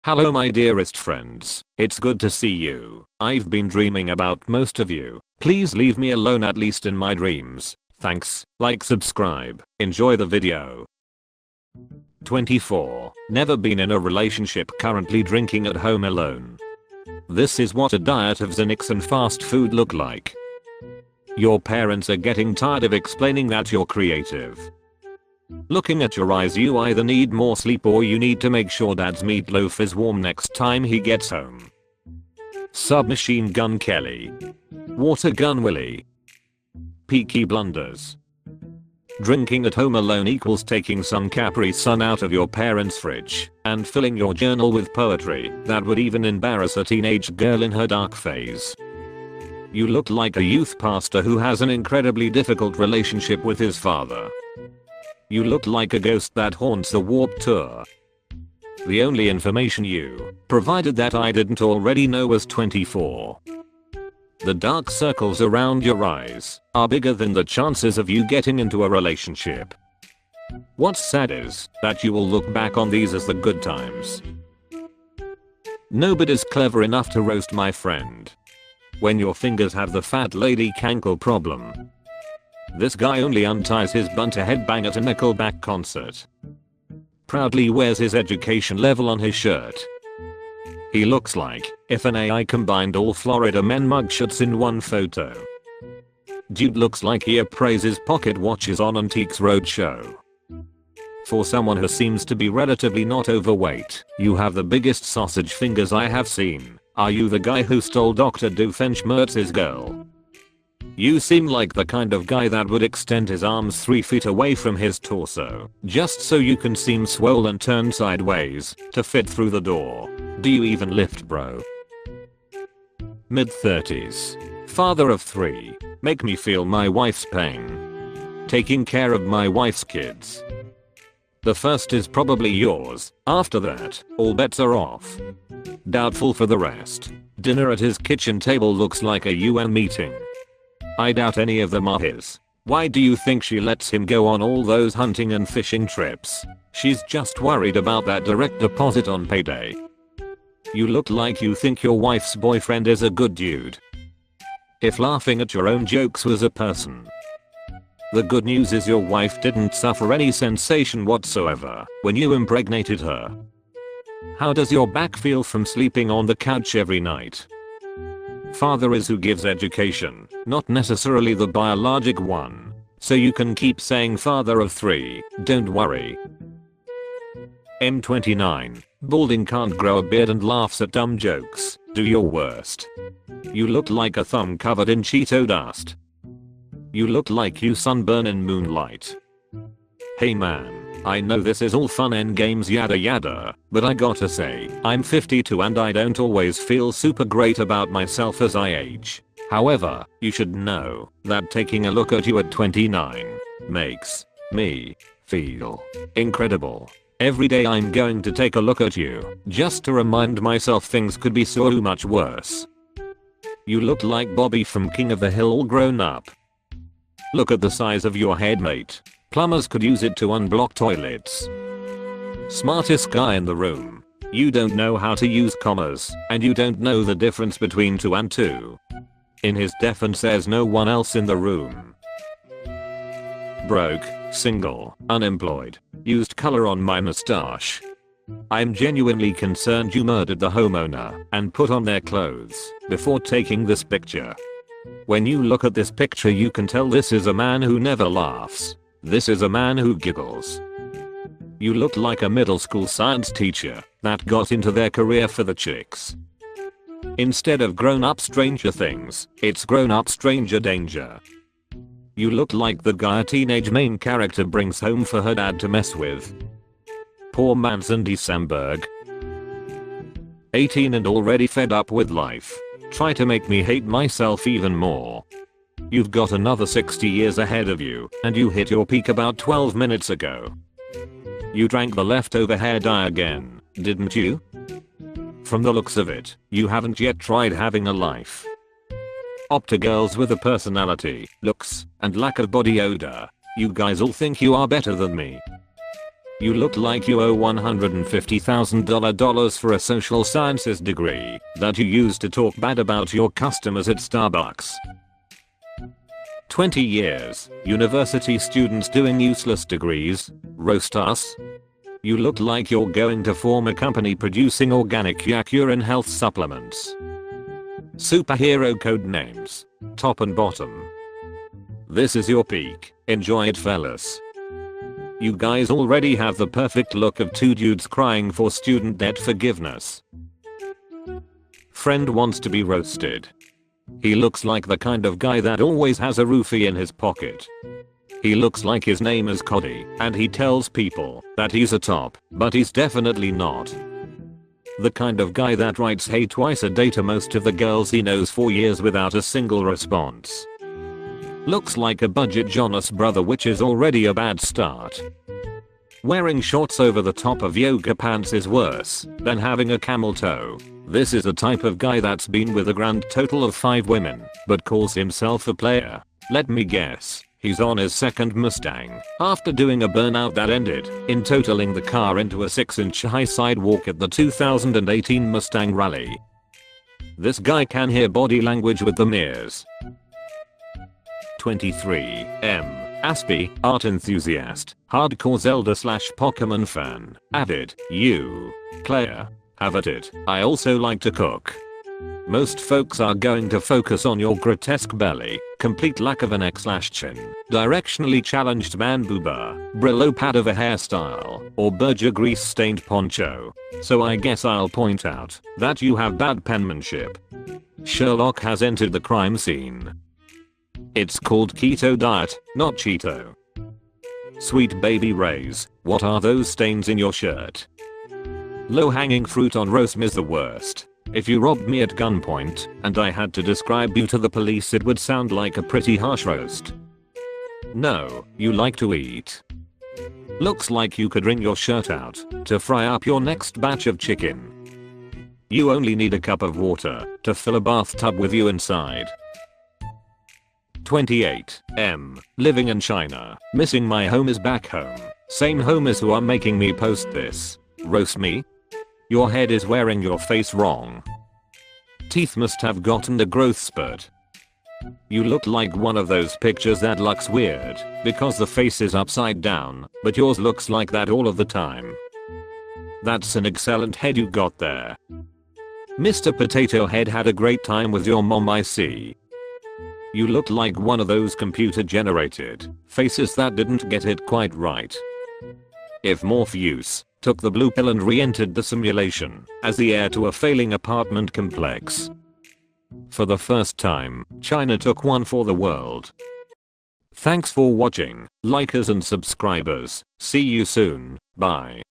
Hello my dearest friends, it's good to see you. I've been dreaming about most of you. Please leave me alone at least in my dreams. Thanks, like, subscribe, enjoy the video. 24. Never been in a relationship, currently drinking at home alone. This is what a diet of Xanax and fast food look like. Your parents are getting tired of explaining that you're creative. Looking at your eyes, you either need more sleep or you need to make sure dad's meatloaf is warm next time he gets home. Submachine Gun Kelly. Water Gun Willie. Peaky Blunders. Drinking at home alone equals taking some Capri Sun out of your parents' fridge and filling your journal with poetry that would even embarrass a teenage girl in her dark phase. You look like a youth pastor who has an incredibly difficult relationship with his father. You look like a ghost that haunts the Warped Tour. The only information you provided that I didn't already know was 24. The dark circles around your eyes are bigger than the chances of you getting into a relationship. What's sad is that you will look back on these as the good times. Nobody's clever enough to roast my friend. When your fingers have the fat lady cankle problem. This guy only unties his bun to headbang at a Nickelback concert. Proudly wears his education level on his shirt. He looks like if an AI combined all Florida men mugshots in one photo. Dude looks like he appraises pocket watches on Antiques Roadshow. For someone who seems to be relatively not overweight, you have the biggest sausage fingers I have seen. Are you the guy who stole Dr. Doofenshmirtz's girl? You seem like the kind of guy that would extend his arms 3 feet away from his torso, just so you can seem swole and turn sideways to fit through the door. Do you even lift, bro? Mid-30s. Father of 3. Make me feel my wife's pain. Taking care of my wife's kids. The first is probably yours. After that, all bets are off. Doubtful for the rest. Dinner at his kitchen table looks like a UN meeting. I doubt any of them are his. Why do you think she lets him go on all those hunting and fishing trips? She's just worried about that direct deposit on payday. You look like you think your wife's boyfriend is a good dude. If laughing at your own jokes was a person. The good news is your wife didn't suffer any sensation whatsoever when you impregnated her. How does your back feel from sleeping on the couch every night? Father is who gives education, not necessarily the biologic one. So you can keep saying father of 3, don't worry. M29. Balding, can't grow a beard and laughs at dumb jokes. Do your worst. You look like a thumb covered in Cheeto dust. You look like you sunburn in moonlight. Hey man. I know this is all fun and games yada yada, but I gotta say, I'm 52 and I don't always feel super great about myself as I age. However, you should know that taking a look at you at 29 makes me feel incredible. Every day I'm going to take a look at you just to remind myself things could be so much worse. You look like Bobby from King of the Hill all grown up. Look at the size of your head, mate. Plumbers could use it to unblock toilets. Smartest guy in the room. You don't know how to use commas, and you don't know the difference between 2 and 2. In his defense, there's no one else in the room. Broke, single, unemployed. Used color on my mustache. I'm genuinely concerned you murdered the homeowner and put on their clothes before taking this picture. When you look at this picture, you can tell this is a man who never laughs. This is a man who giggles. You look like a middle school science teacher that got into their career for the chicks. Instead of grown up Stranger Things, it's grown up Stranger Danger. You look like the guy a teenage main character brings home for her dad to mess with. Poor man's Andy Samberg. 18 and already fed up with life. Try to make me hate myself even more. You've got another 60 years ahead of you, and you hit your peak about 12 minutes ago. You drank the leftover hair dye again, didn't you? From the looks of it, you haven't yet tried having a life. Up to girls with a personality, looks, and lack of body odor. You guys all think you are better than me. You look like you owe $150,000 for a social sciences degree that you use to talk bad about your customers at Starbucks. 20 years, university students doing useless degrees, roast us? You look like you're going to form a company producing organic yak urine health supplements. Superhero code names, top and bottom. This is your peak, enjoy it fellas. You guys already have the perfect look of two dudes crying for student debt forgiveness. Friend wants to be roasted. He looks like the kind of guy that always has a roofie in his pocket. He looks like his name is Cody, and he tells people that he's a top, but he's definitely not. The kind of guy that writes hey twice a day to most of the girls he knows for years without a single response. Looks like a budget Jonas brother, which is already a bad start. Wearing shorts over the top of yoga pants is worse than having a camel toe. This is a type of guy that's been with a grand total of 5 women, but calls himself a player. Let me guess, he's on his second Mustang, after doing a burnout that ended in totaling the car into a 6-inch high sidewalk at the 2018 Mustang Rally. This guy can hear body language with the mirrors. 23. M. Aspie, art enthusiast, hardcore Zelda / Pokemon fan, avid, you. Claire. Have at it, I also like to cook. Most folks are going to focus on your grotesque belly, complete lack of an X/chin, directionally challenged man booba, Brillo pad of a hairstyle, or Berger grease stained poncho. So I guess I'll point out that you have bad penmanship. Sherlock has entered the crime scene. It's called keto diet, not Cheeto. Sweet baby Rays, what are those stains in your shirt? Low hanging fruit on RoastMe's the worst. If you robbed me at gunpoint and I had to describe you to the police, it would sound like a pretty harsh roast. No, you like to eat. Looks like you could wring your shirt out to fry up your next batch of chicken. You only need a cup of water to fill a bathtub with you inside. 28. M. Living in China. Missing my homies back home. Same homies who are making me post this. Roast me? Your head is wearing your face wrong. Teeth must have gotten a growth spurt. You look like one of those pictures that looks weird because the face is upside down, but yours looks like that all of the time. That's an excellent head you got there. Mr. Potato Head had a great time with your mom, I see. You look like one of those computer generated faces that didn't get it quite right. If Morpheus took the blue pill and re-entered the simulation as the heir to a failing apartment complex. For the first time, China took one for the world. Thanks for watching, likers and subscribers. See you soon, bye.